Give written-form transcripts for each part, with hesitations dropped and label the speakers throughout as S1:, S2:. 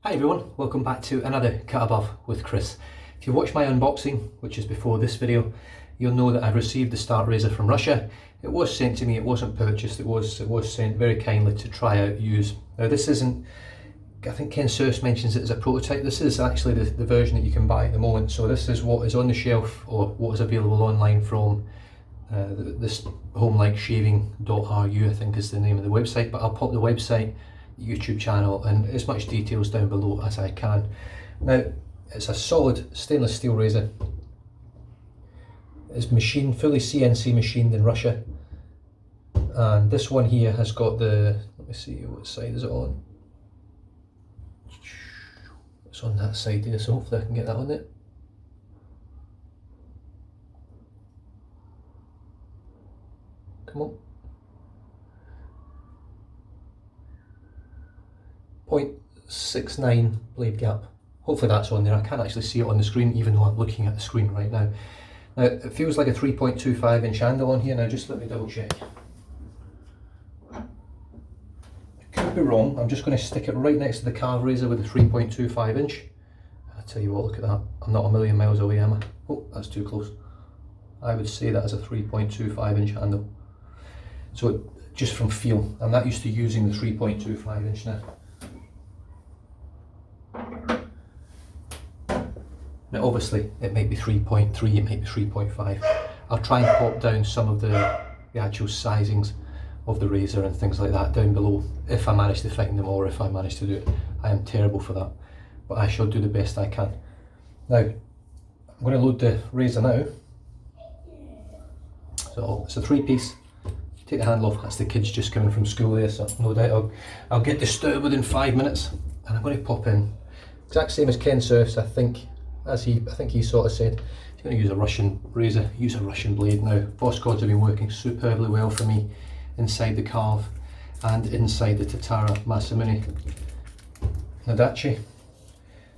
S1: Hi everyone, welcome back to another Cut Above with Chris. If you watched my unboxing, which is before this video, you'll know that I've received the Start Razor from Russia. It was sent to me, it wasn't purchased, it was sent very kindly to try out, use. Now this isn't, I think Ken Surf mentions it as a prototype. This is actually the version that you can buy at the moment. So this is what is on the shelf, or what is available online from this homelike-shaving.ru, I think is the name of the website, but I'll pop the website, YouTube channel and as much details down below as I can. Now it's a solid stainless steel razor. It's fully CNC machined in Russia, and this one here has got the, let me see, what side is it on? It's on that side here, so hopefully I can get that on it. Come on. 0.69 blade gap. Hopefully that's on there. I can't actually see it on the screen even though I'm looking at the screen right now. Now it feels like a 3.25 inch handle on here. Now just let me double check. I could be wrong. I'm just going to stick it right next to the Carve razor with a 3.25 inch. I tell you what, look at that. I'm not a million miles away, am I? Oh, that's too close. I would say that is a 3.25 inch handle. So just from feel, I'm not used to using the 3.25 inch now. Now obviously it might be 3.3, it might be 3.5. I'll try and pop down some of the actual sizings of the razor and things like that down below if I manage to find them, or if I manage to do it. I am terrible for that, but I shall do the best I can. Now I'm going to load the razor now. So it's a 3-piece. Take the handle off, that's the kids just coming from school there, so no doubt I'll get disturbed within 5 minutes. And I'm going to pop in, exact same as Ken Surf's, I think he sort of said, if you're going to use a Russian razor, use a Russian blade. Now Voskhod have been working superbly well for me inside the Carve and inside the Tatara Masamune Nadachi.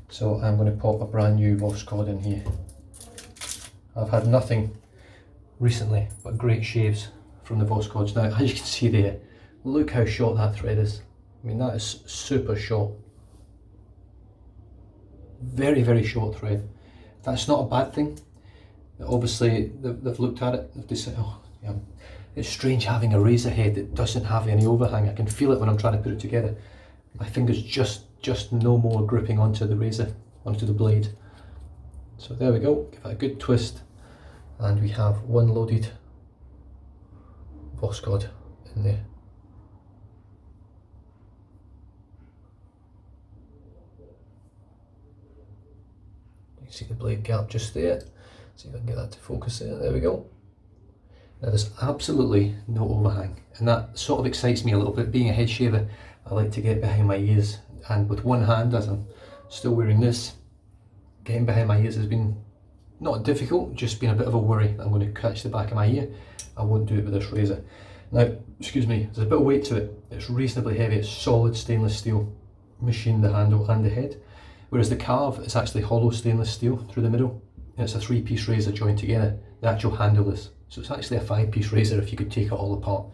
S1: So I'm going to pop a brand new Voskhod in here. I've had nothing recently but great shaves from the Voskhods. Now as you can see there, look how short that thread is. I mean, that is super short. Very, very short thread. That's not a bad thing. Obviously they've looked at it, they've said, oh yeah, it's strange having a razor head that doesn't have any overhang. I can feel it when I'm trying to put it together. My fingers just no more gripping onto the razor, onto the blade. So there we go, give it a good twist, and we have one loaded Voskhod in there. See the blade gap just there. See if I can get that to focus there. There we go. Now there's absolutely no overhang, and that sort of excites me a little bit. Being a head shaver, I like to get behind my ears, and with one hand, as I'm still wearing this, getting behind my ears has been not difficult, just been a bit of a worry. I'm going to catch the back of my ear. I won't do it with this razor. Now, excuse me, there's a bit of weight to it. It's reasonably heavy. It's solid stainless steel, machined the handle and the head. Whereas the Carve is actually hollow stainless steel through the middle, and it's a 3-piece razor joined together. The actual handle is, so it's actually a 5-piece razor if you could take it all apart.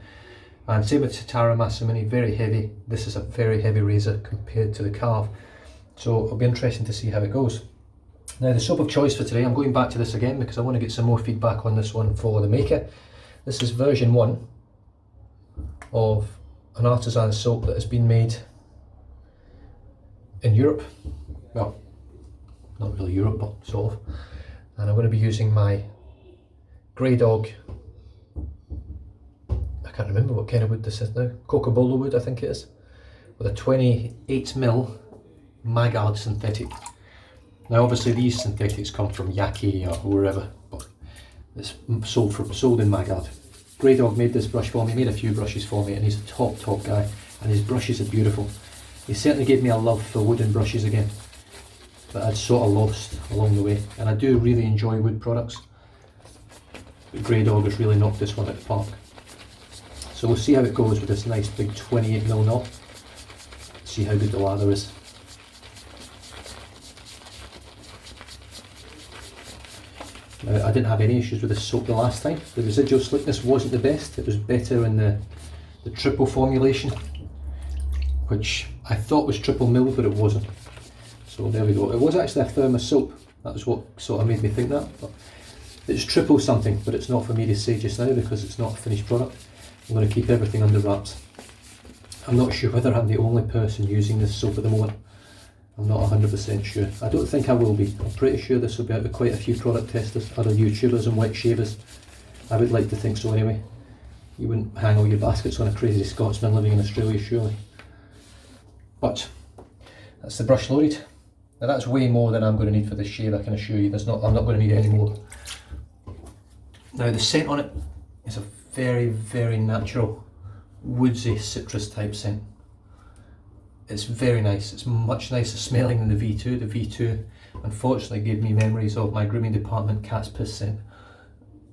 S1: And same with Tatara Masamune, very heavy. This is a very heavy razor compared to the Carve, so it'll be interesting to see how it goes. Now the soap of choice for today, I'm going back to this again because I want to get some more feedback on this one for the maker. This is version 1 of an artisan soap that has been made in Europe. Well, not really Europe, but sort of. And I'm going to be using my Grey Dog, I can't remember what kind of wood this is now, Cocobolo wood I think it is, with a 28mm Maggard synthetic. Now obviously these synthetics come from Yaki or wherever, but it's sold in Maggard. Grey Dog made this brush for me, made a few brushes for me, and he's a top guy, and his brushes are beautiful. He certainly gave me a love for wooden brushes again that I'd sort of lost along the way, and I do really enjoy wood products, but Grey Dog has really knocked this one out of the park. So we'll see how it goes with this nice big 28mm knot, see how good the lather is. Now, I didn't have any issues with this soap the last time. The residual slickness wasn't the best, it was better in the triple formulation, which I thought was triple mil, but it wasn't. So there we go. It was actually a Thermos soap. That was what sort of made me think that. But it's triple something, but it's not for me to say just now because it's not a finished product. I'm going to keep everything under wraps. I'm not sure whether I'm the only person using this soap at the moment. I'm not 100% sure. I don't think I will be. I'm pretty sure this will be out with quite a few product testers, other YouTubers and wet shavers. I would like to think so anyway. You wouldn't hang all your baskets on a crazy Scotsman living in Australia, surely. But that's the brush loaded. Now that's way more than I'm going to need for this shave, I can assure you. I'm not going to need any more. Now the scent on it is a very, very natural, woodsy citrus type scent. It's very nice. It's much nicer smelling than the V2. The V2 unfortunately gave me memories of my grooming department cat's piss scent.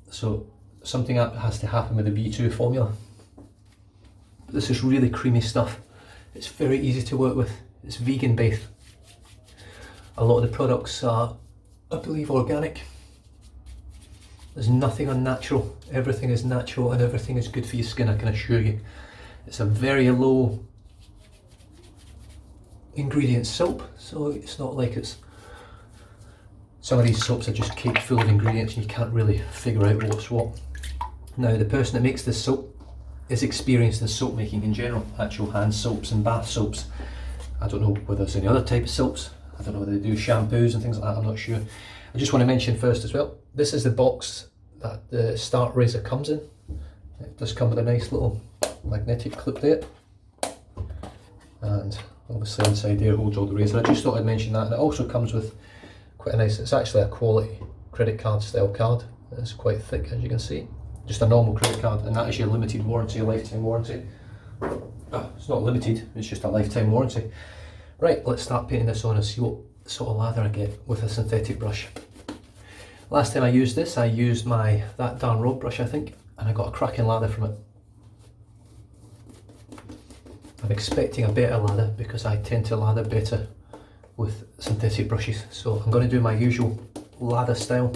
S1: So something has to happen with the V2 formula. This is really creamy stuff. It's very easy to work with. It's vegan based. A lot of the products are, I believe, organic. There's nothing unnatural. Everything is natural and everything is good for your skin, I can assure you. It's a very low ingredient soap, so it's not like it's... Some of these soaps are just caked full of ingredients and you can't really figure out what's what. Now the person that makes this soap is experienced in soap making in general, actual hand soaps and bath soaps. I don't know whether there's any other type of soaps. I don't know whether they do shampoos and things like that, I'm not sure. I just want to mention first as well, this is the box that the Start razor comes in. It does come with a nice little magnetic clip there. And obviously inside there holds all the razor. I just thought I'd mention that. And it also comes with quite a nice, it's actually a quality credit card style card. It's quite thick, as you can see. Just a normal credit card, and that is your limited warranty, a lifetime warranty. It's not limited, it's just a lifetime warranty. Right, let's start painting this on and see what sort of lather I get with a synthetic brush. Last time I used this, I used my That Darn Rob brush, I think, and I got a cracking lather from it. I'm expecting a better lather because I tend to lather better with synthetic brushes. So I'm going to do my usual lather style.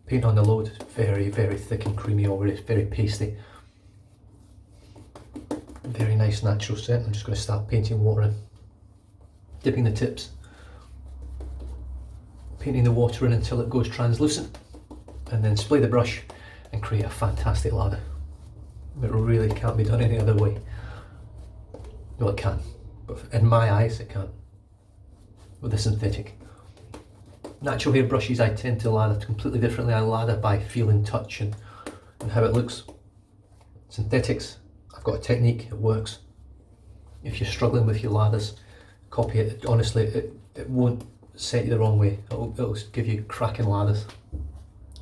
S1: Paint on the load, very, very thick and creamy already, very pasty. Very nice natural scent. I'm just going to start painting water in. Dipping the tips. Painting the water in until it goes translucent. And then spray the brush and create a fantastic lather. It really can't be done any other way. Well, it can, but in my eyes it can't. With the synthetic. Natural hair brushes I tend to lather completely differently. I lather by feeling touch and how it looks. Synthetics, I've got a technique, it works. If you're struggling with your lathers, copy it. Honestly, it won't set you the wrong way. It'll give you cracking lathers.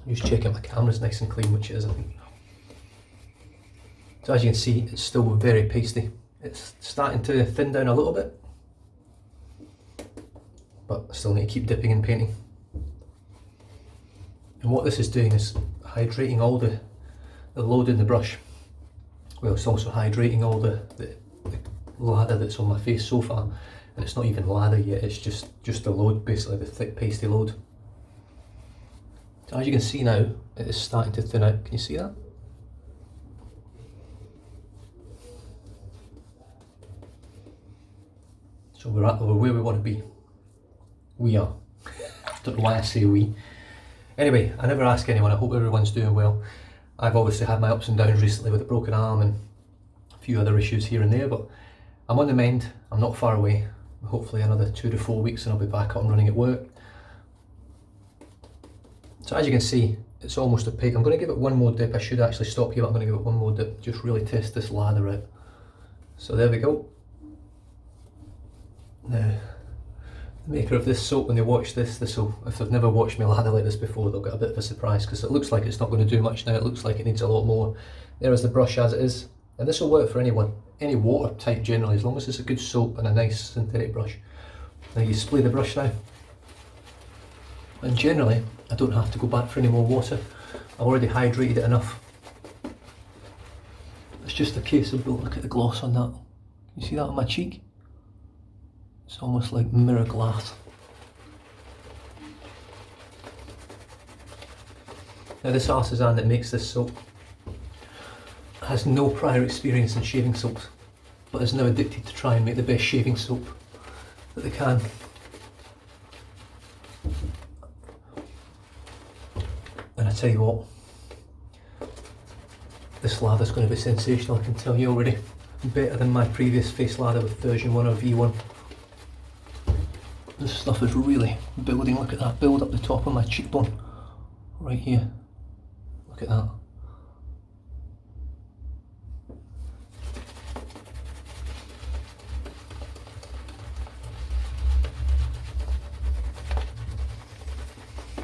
S1: Just checking my camera's nice and clean, which it is, I think. So as you can see, it's still very pasty. It's starting to thin down a little bit, but I still need to keep dipping and painting. And what this is doing is hydrating all the load in the brush. Well, it's also hydrating all the lather that's on my face so far, and it's not even lather yet, it's just the load, basically the thick pasty load. So as you can see now, it is starting to thin out. Can you see that? So we're where we want to be. We are. Don't know why I say we. Anyway, I never ask anyone. I hope everyone's doing well. I've obviously had my ups and downs recently with a broken arm and a few other issues here and there, but I'm on the mend. I'm not far away. Hopefully another 2 to 4 weeks and I'll be back up and running at work. So as you can see, it's almost a pig. I'm going to give it one more dip. I should actually stop here, but I'm going to give it one more dip. Just really test this lather out. So there we go. Now, the maker of this soap, when they watch this will, if they've never watched me lather like this before, they'll get a bit of a surprise because it looks like it's not going to do much now. It looks like it needs a lot more. There is the brush as it is, and this will work for anyone, any water type generally, as long as it's a good soap and a nice synthetic brush. Now you spray the brush now, and generally I don't have to go back for any more water. I've already hydrated it enough. It's just a case of, look at the gloss on that. You see that on my cheek? It's almost like mirror glass. Now this artisan that makes this soap has no prior experience in shaving soaps, but is now addicted to try and make the best shaving soap. that they can. And I tell you what, this lather's going to be sensational, I can tell you already. Better than my previous face lather with version 1 or V1. This stuff is really building. Look at that build up the top of my cheekbone. Right here. Look at that.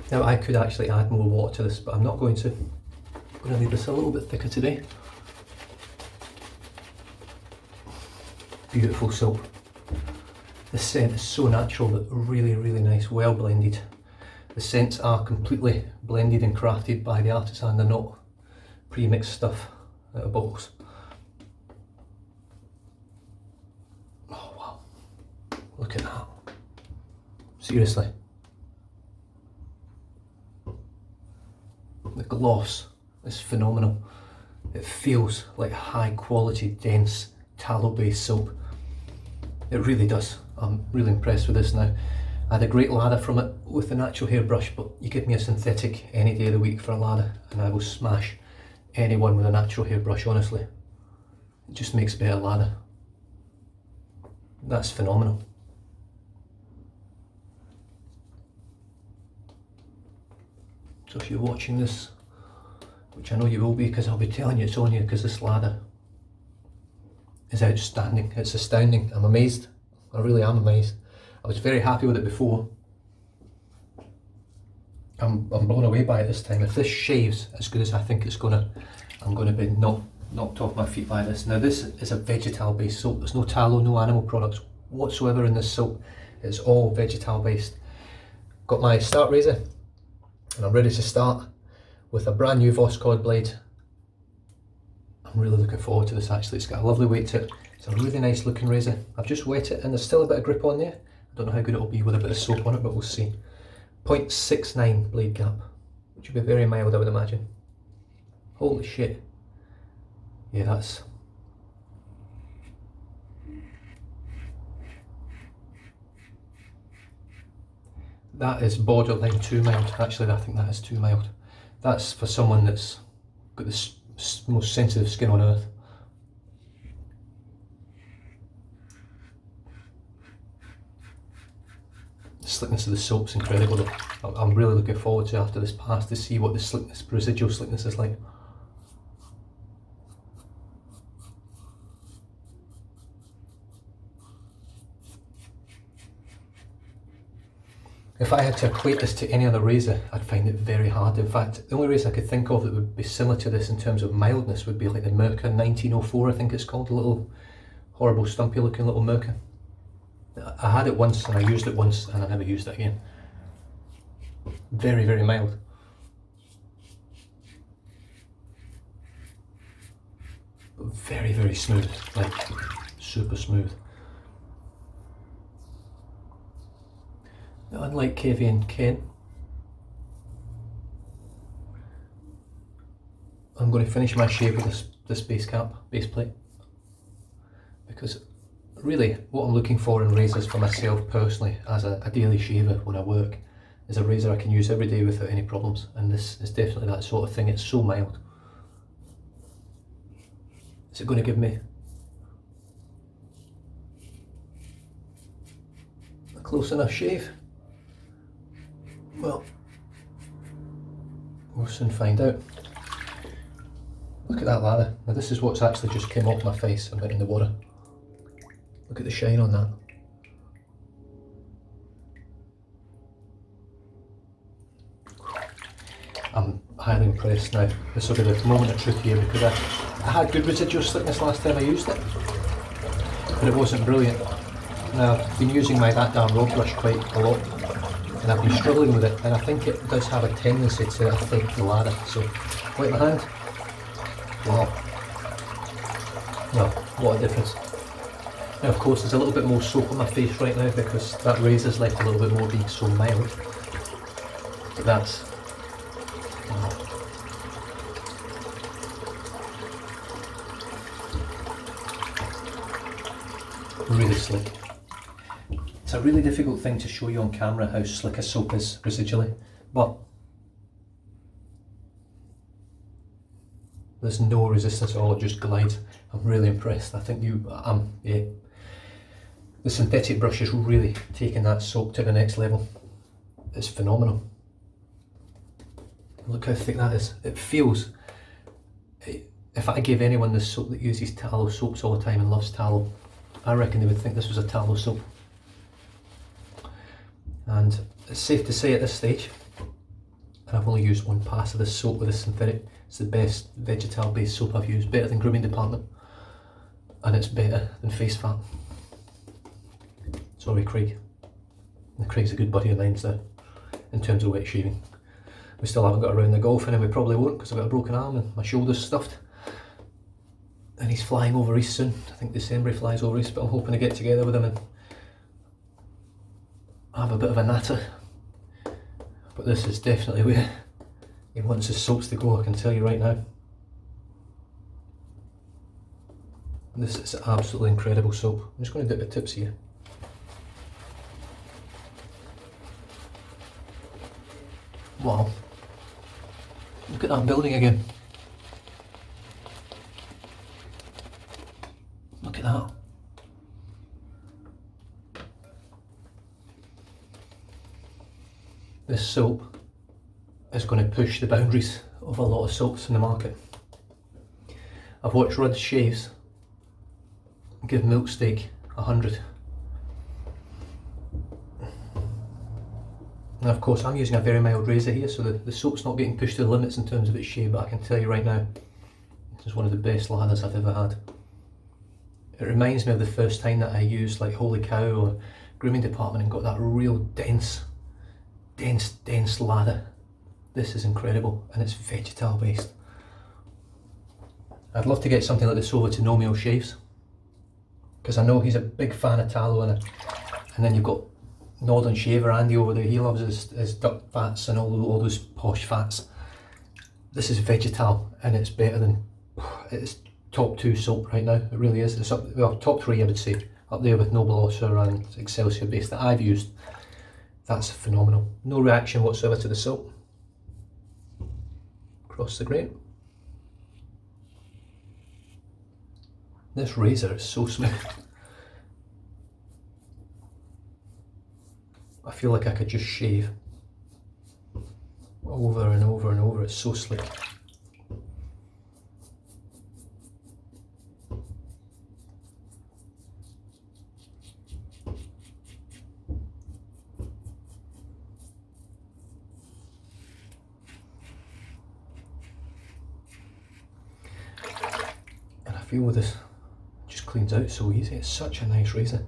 S1: Now I could actually add more water to this, but I'm not going to. I'm going to leave this a little bit thicker today. Beautiful soap. The scent is so natural but really, really nice, well blended. The scents are completely blended and crafted by the artisan, they're not pre-mixed stuff out of bottles. Oh wow, look at that. Seriously. The gloss is phenomenal. It feels like high quality, dense, tallow based soap. It really does. I'm really impressed with this now. I had a great lather from it with the natural hairbrush, but you give me a synthetic any day of the week for a lather and I will smash anyone with a natural hairbrush, honestly. It just makes better lather. That's phenomenal. So if you're watching this, which I know you will be because I'll be telling you it's on you, because this lather is outstanding. It's astounding. I'm amazed. I really am amazed. I was very happy with it before. I'm blown away by it this time. If this shaves as good as I think it's gonna, I'm gonna be knocked off my feet by this. Now this is a vegetal based soap. There's no tallow, no animal products whatsoever in this soap. It's all vegetal based. Got my start razor and I'm ready to start with a brand new Voskhod blade. I'm really looking forward to this actually. It's got a lovely weight to it. It's a really nice looking razor. I've just wet it and there's still a bit of grip on there. I don't know how good it'll be with a bit of soap on it, but we'll see. 0.69 blade gap, which would be very mild I would imagine. Holy shit. Yeah, that is borderline too mild. Actually, I think that is too mild. That's for someone that's got the most sensitive skin on earth. The slickness of the soap's incredible though. I'm really looking forward to after this pass to see what the slickness, residual slickness is like. If I had to equate this to any other razor, I'd find it very hard. In fact, the only razor I could think of that would be similar to this in terms of mildness would be like the Mirka 1904, I think it's called, a little horrible stumpy looking little Mirka. I had it once and I used it once and I never used it again. Very, very mild. But very, very smooth, like super smooth. Now, unlike Kevian Kent, I'm going to finish my shave with this base plate, because really what I'm looking for in razors for myself personally as a daily shaver when I work is a razor I can use every day without any problems, and this is definitely that sort of thing. It's so mild. Is it going to give me a close enough shave? Well, we'll soon find out. Look at that lather. Now this is what's actually just came off my face and went in the water. Look at the shine on that. I'm highly impressed now. This will be the moment of truth here, because I had good residual slickness last time I used it, but it wasn't brilliant. Now I've been using my That Darn Rob brush quite a lot, and I've been struggling with it, and I think it does have a tendency to affect the lather. So, wet my hand. Wow. Well, what a difference. Now of course there's a little bit more soap on my face right now because that razor's left a little bit more being so mild. But that's... wow. Really slick. It's a really difficult thing to show you on camera how slick a soap is residually, but there's no resistance at all, it just glides. I'm really impressed. I think yeah. The synthetic brush is really taking that soap to the next level. It's phenomenal. Look how thick that is. It feels, if I gave anyone this soap that uses tallow soaps all the time and loves tallow, I reckon they would think this was a tallow soap. And it's safe to say at this stage, and I've only used one pass of this soap with this synthetic, it's the best vegetal based soap I've used, better than Grooming Department, and it's better than Face Fat. Sorry Craig. And Craig's a good buddy of mine now, in terms of wet shaving. We still haven't got around the golfing, and we probably won't because I've got a broken arm and my shoulder's stuffed. And he's flying over east soon. I think December he flies over east, but I'm hoping to get together with him and have a bit of a natter. But this is definitely where he wants his soaps to go, I can tell you right now. This is absolutely incredible soap. I'm just going to dip the tips here. Wow. Look at that building again. Look at that. This soap is going to push the boundaries of a lot of soaps in the market. I've watched Rudd Shaves give Milksteak 100. Now of course I'm using a very mild razor here, so the soap's not getting pushed to the limits in terms of its shave, but I can tell you right now, this is one of the best lathers I've ever had. It reminds me of the first time that I used like Holy Cow or Grooming Department and got that real dense lather. This is incredible, and it's vegetal based. I'd love to get something like this over to Nomeo Shaves, because I know he's a big fan of tallow, and then you've got Northern Shaver Andy over there, he loves his duck fats and all those posh fats. This is vegetal, and it's better than, it's top 2 soap right now, it really is. It's up, well, top 3 I would say, up there with Noble Osser and Excelsior base that I've used. That's phenomenal. No reaction whatsoever to the soap. Across the grain. This razor is so smooth. I feel like I could just shave over and over and over. It's so slick. And I feel with this, it just cleans out so easy. It's such a nice razor.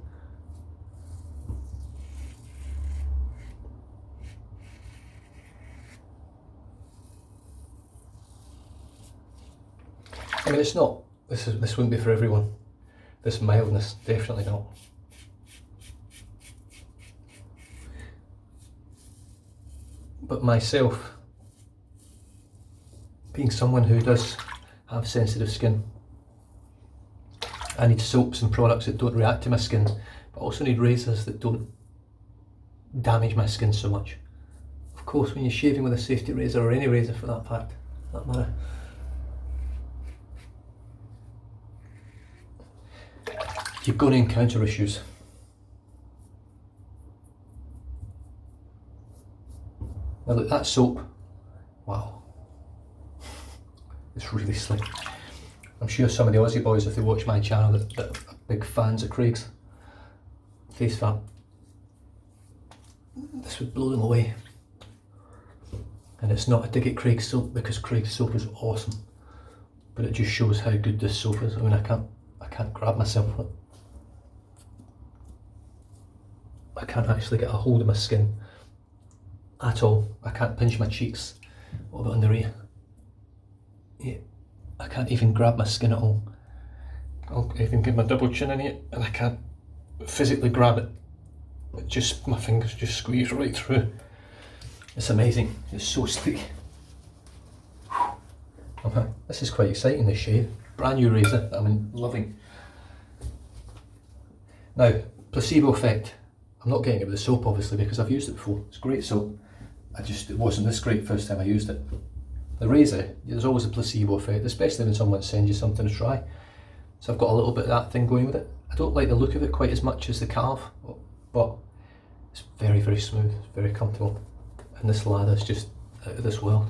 S1: I mean, it's not, this wouldn't be for everyone. This mildness, definitely not. But myself, being someone who does have sensitive skin, I need soaps and products that don't react to my skin, but also need razors that don't damage my skin so much. Of course, when you're shaving with a safety razor, or any razor for that fact, that matter, you're going to encounter issues. Now look, that soap, wow, it's really slick. I'm sure some of the Aussie boys, if they watch my channel, that are big fans of Craig's Face Fat, this would blow them away. And it's not a dig at Craig's soap, because Craig's soap is awesome, but it just shows how good this soap is. I mean, I can't grab myself. I can't actually get a hold of my skin at all. I can't pinch my cheeks. What about under here? Yeah, I can't even grab my skin at all. I'll even get my double chin in here and I can't physically grab it. It just, my fingers just squeeze right through. It's amazing. It's so sleek. This is quite exciting, this shave. Brand new razor that I'm loving. Now, placebo effect. I'm not getting it with the soap obviously because I've used it before. It's great soap. It wasn't this great first time I used it. The razor, there's always a placebo effect, especially when someone sends you something to try. So I've got a little bit of that thing going with it. I don't like the look of it quite as much as the Calve, but it's very, very smooth, it's very comfortable. And this lather is just out of this world.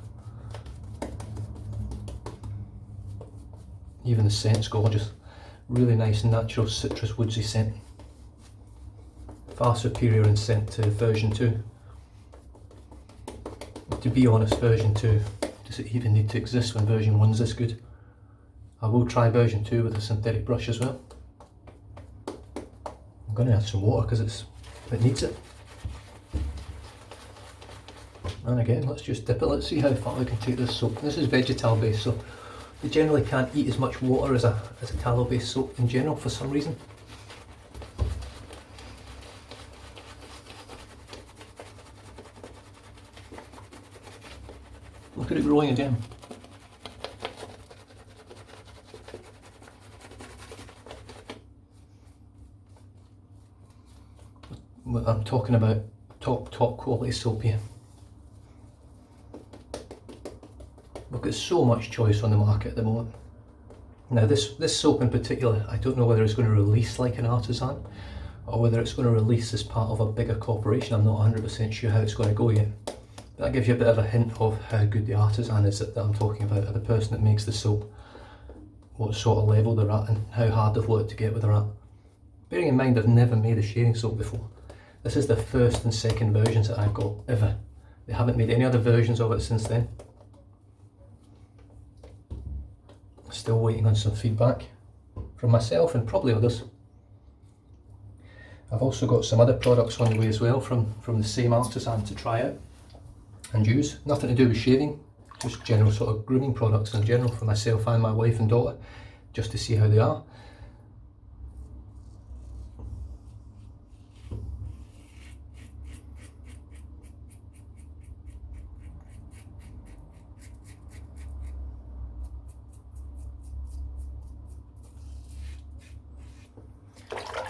S1: Even the scent's gorgeous. Really nice natural citrus woodsy scent. Far superior in scent to version 2. To be honest, version 2, does it even need to exist when version 1's this good? I will try version 2 with a synthetic brush as well. I'm going to add some water because it needs it. And again, let's just dip it. Let's see how far we can take this soap. This is vegetal based, so you generally can't eat as much water as a tallow based soap in general for some reason. Look at it growing again. I'm talking about top quality soap here. Look, there's so much choice on the market at the moment. Now this soap in particular, I don't know whether it's going to release like an artisan or whether it's going to release as part of a bigger corporation. I'm not 100% sure how it's going to go yet. But that gives you a bit of a hint of how good the artisan is that I'm talking about, or the person that makes the soap, what sort of level they're at and how hard they've worked to get where they're at. Bearing in mind I've never made a shaving soap before. This is the first and second versions that I've got ever. They haven't made any other versions of it since then. Still waiting on some feedback from myself and probably others. I've also got some other products on the way as well from the same artisan to try out and use. Nothing to do with shaving, just general sort of grooming products in general for myself and my wife and daughter, just to see how they are.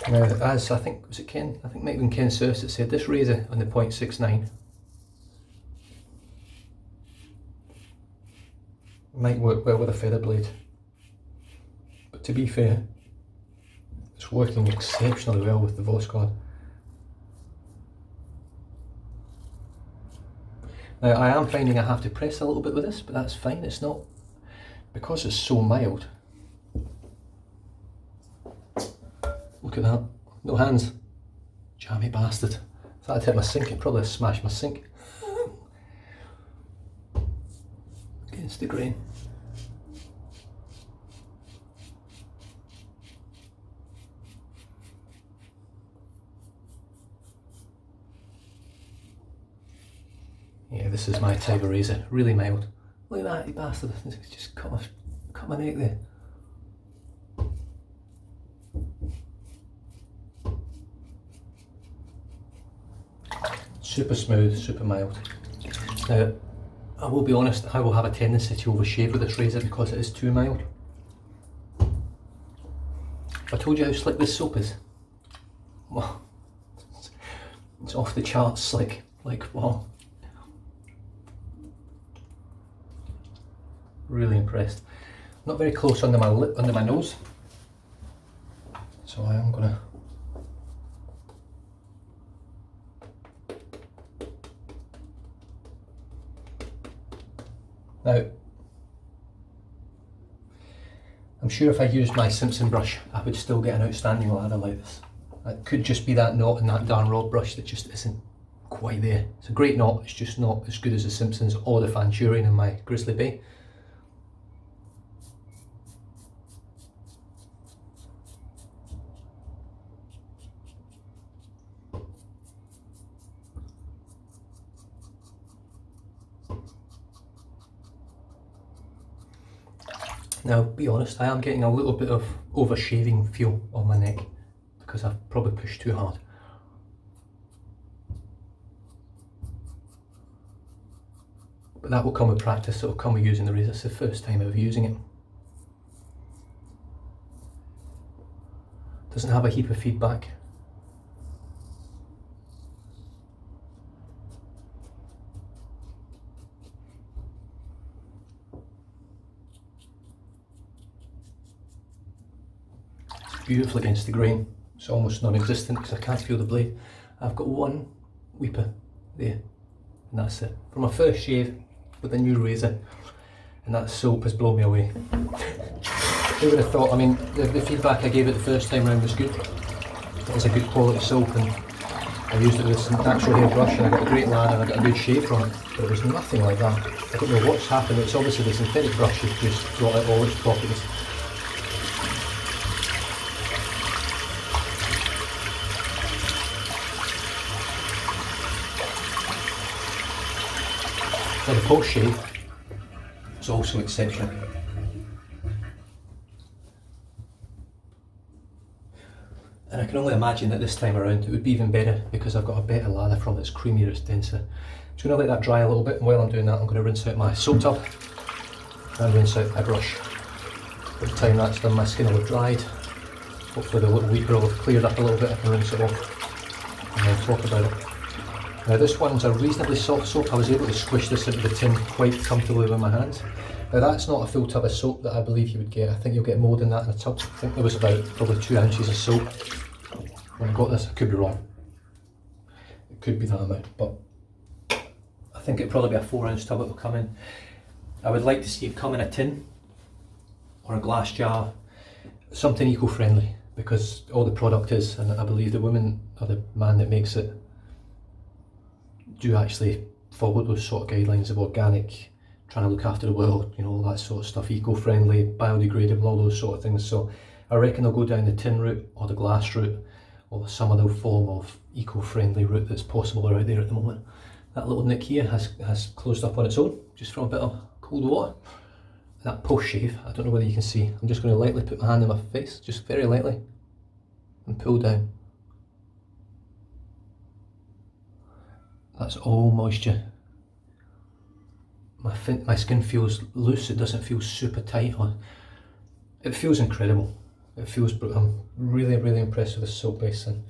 S1: Now, as I think, was it Ken? I think it might have been Ken Surse that said this razor on the 0.69 might work well with a feather blade. But to be fair, it's working exceptionally well with the Voskhod. Now, I am finding I have to press a little bit with this, but that's fine. It's not, because it's so mild. Look at that, no hands. Jammy bastard. If that had hit my sink, it'd probably have smashed my sink. Against the grain. Yeah, this is my type of razor, really mild. Look at that, you bastard, it's just cut my neck there. Super smooth, super mild. Now, I will be honest, I will have a tendency to overshave with this razor because it is too mild. I told you how slick this soap is. Wow. It's off the charts slick, like wow. Really impressed. Not very close under my lip, under my nose. So I am gonna. Now, I'm sure if I used my Simpson brush, I would still get an outstanding lather like this. It could just be that knot in that darn rod brush that just isn't quite there. It's a great knot, it's just not as good as the Simpsons or the Fanturion in my Grizzly Bay. Now, be honest, I am getting a little bit of over-shaving feel on my neck because I've probably pushed too hard. But that will come with practice, it will come with using the razor. It's the first time ever using it. Doesn't have a heap of feedback. beautiful against the grain. It's almost non-existent because I can't feel the blade. I've got one weeper there, and that's it. For my first shave with a new razor, and that soap has blown me away. Who would have thought? I mean, the feedback I gave it the first time around was good. It was a good quality soap, and I used it with some natural hair brush, and I got a great lad and I got a good shave from it. But it was nothing like that. I don't know what's happened. It's obviously the synthetic brush has just brought out all its properties. Now the post shave is also exceptional. And I can only imagine that this time around it would be even better because I've got a better lather from it. It's creamier, it's denser. I'm just going to let that dry a little bit, and while I'm doing that I'm going to rinse out my soap tub and rinse out my brush. By the time that's done, my skin will have dried. Hopefully the little weeper will have cleared up a little bit. I can rinse it off and then talk about it. Now this one's a reasonably soft soap. I was able to squish this into the tin quite comfortably with my hands. Now that's not a full tub of soap that I believe you would get. I think you'll get more than that in a tub. I think there was about probably 2 ounces of soap when I got this. I could be wrong. It could be that amount, but I think it'd probably be a 4-ounce tub it will come in. I would like to see it come in a tin or a glass jar, something eco-friendly, because all the product is, and I believe the woman or the man that makes it do actually follow those sort of guidelines of organic, trying to look after the world, you know, all that sort of stuff, eco-friendly, biodegradable, all those sort of things. So I reckon they'll go down the tin route or the glass route or some other form of eco-friendly route that's possible out there at the moment. That little nick here has closed up on its own, just from a bit of cold water. That post shave, I don't know whether you can see, I'm just going to lightly put my hand in my face, just very lightly, and pull down. That's all moisture. My skin feels loose, it doesn't feel super tight. It feels incredible. I'm really impressed with this soap base, and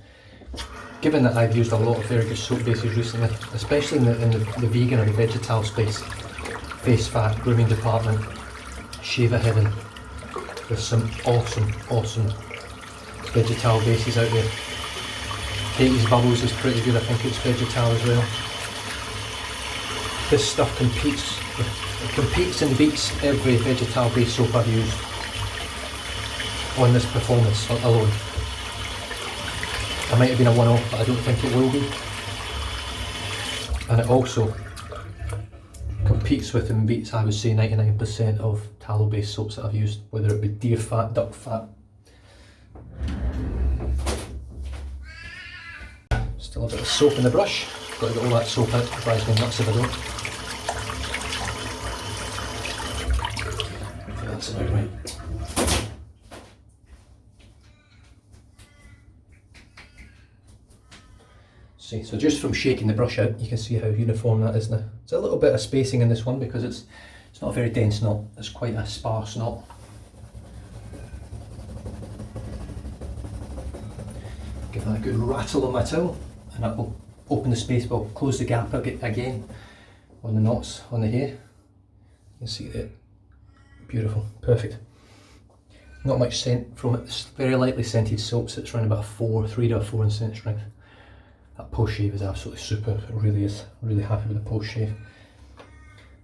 S1: given that I've used a lot of very good soap bases recently, especially in the vegan or the vegetal space, face fat, grooming department, shaver heaven, there's some awesome vegetal bases out there. Katie's Bubbles is pretty good, I think it's vegetal as well. This stuff competes and beats every vegetal based soap I've used on this performance alone. It might have been a one-off, but I don't think it will be. And it also competes with and beats, I would say, 99% of tallow based soaps that I've used, whether it be deer fat, duck fat. Still a bit of soap in the brush. Got to get all that soap out, it drives me nuts if I don't. Okay, that's about right. See, so just from shaking the brush out, you can see how uniform that is now. There's a little bit of spacing in this one because it's not a very dense knot, it's quite a sparse knot. Give that a good rattle on my towel, and that will open the space, but I'll close the gap again on the knots on the hair. You can see that. Beautiful, perfect. Not much scent from it. It's very lightly scented soap, so it's around about 3 to 4 in scent strength. That post shave is absolutely super, it really is. I'm really happy with the post shave.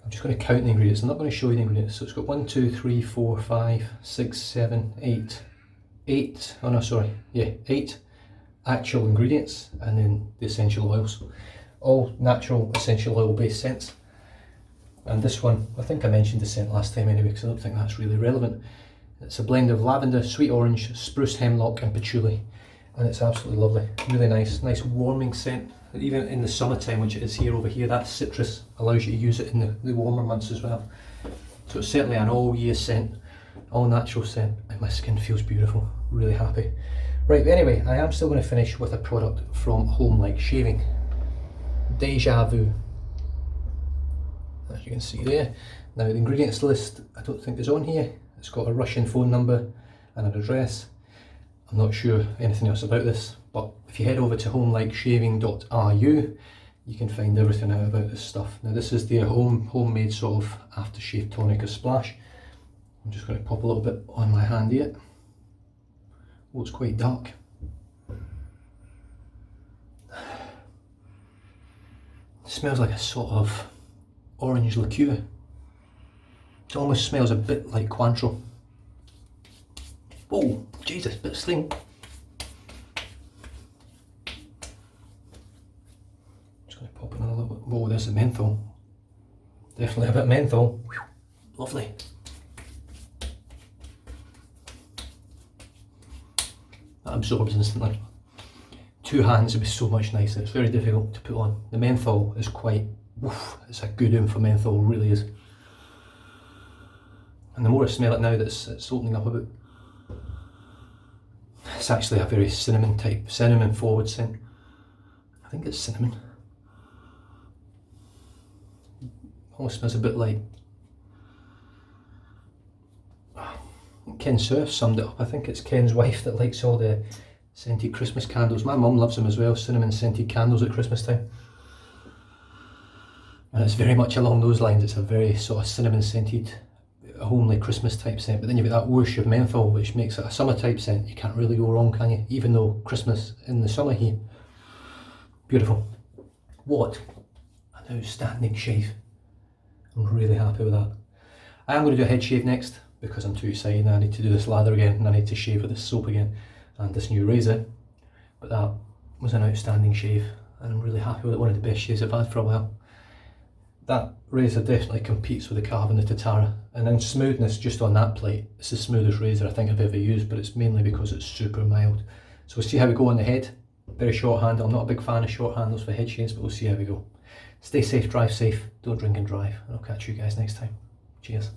S1: I'm just going to count the ingredients. I'm not going to show you the ingredients. So it's got 1, 2, 3, 4, 5, 6, 7, 8. 8, oh no, sorry, yeah, 8 actual ingredients, and then the essential oils. All natural essential oil based scents. And this one, I think I mentioned the scent last time anyway, because I don't think that's really relevant. It's a blend of lavender, sweet orange, spruce hemlock and patchouli. And it's absolutely lovely, really nice warming scent. Even in the summertime, which it is here over here, that citrus allows you to use it in the warmer months as well. So it's certainly an all year scent, all natural scent, and my skin feels beautiful, really happy. Right, but anyway, I am still going to finish with a product from Home Like Shaving, Deja Vu, as you can see there. Now the ingredients list I don't think is on here. It's got a Russian phone number and an address. I'm not sure anything else about this, but if you head over to homelikeshaving.ru, you can find everything out about this stuff. Now this is their homemade sort of aftershave tonic or splash. I'm just going to pop a little bit on my hand here. Oh, it's quite dark. It smells like a sort of orange liqueur. It almost smells a bit like Cointreau. Oh, Jesus, bit of steam. Just going to pop in a little bit. Whoa, there's the menthol. Definitely a bit of menthol. Whew, lovely. That absorbs instantly. Two hands would be so much nicer. It's very difficult to put on. The menthol is quite, oof, it's a good for menthol, really is. And the more I smell it now that it's opening up a bit, it's actually a very cinnamon forward scent. I think it's cinnamon. Almost smells a bit like, Ken Surf summed it up. I think it's Ken's wife that likes all the scented Christmas candles. My mum loves them as well, cinnamon scented candles at Christmas time. And it's very much along those lines. It's a very sort of cinnamon scented, homely Christmas type scent. But then you've got that whoosh of menthol, which makes it a summer type scent. You can't really go wrong, can you? Even though Christmas in the summer here. Beautiful. What an outstanding shave. I'm really happy with that. I am going to do a head shave next because I'm too excited. I need to do this lather again and I need to shave with this soap again and this new razor. But that was an outstanding shave and I'm really happy with it. One of the best shaves I've had for a while. That razor definitely competes with the Carve and the Tatara, and in smoothness just on that plate it's the smoothest razor I think I've ever used, but it's mainly because it's super mild. So we'll see how we go on the head. Very short handle. I'm not a big fan of short handles for head shaves, but we'll see how we go. Stay safe, drive safe, don't drink and drive, and I'll catch you guys next time. Cheers.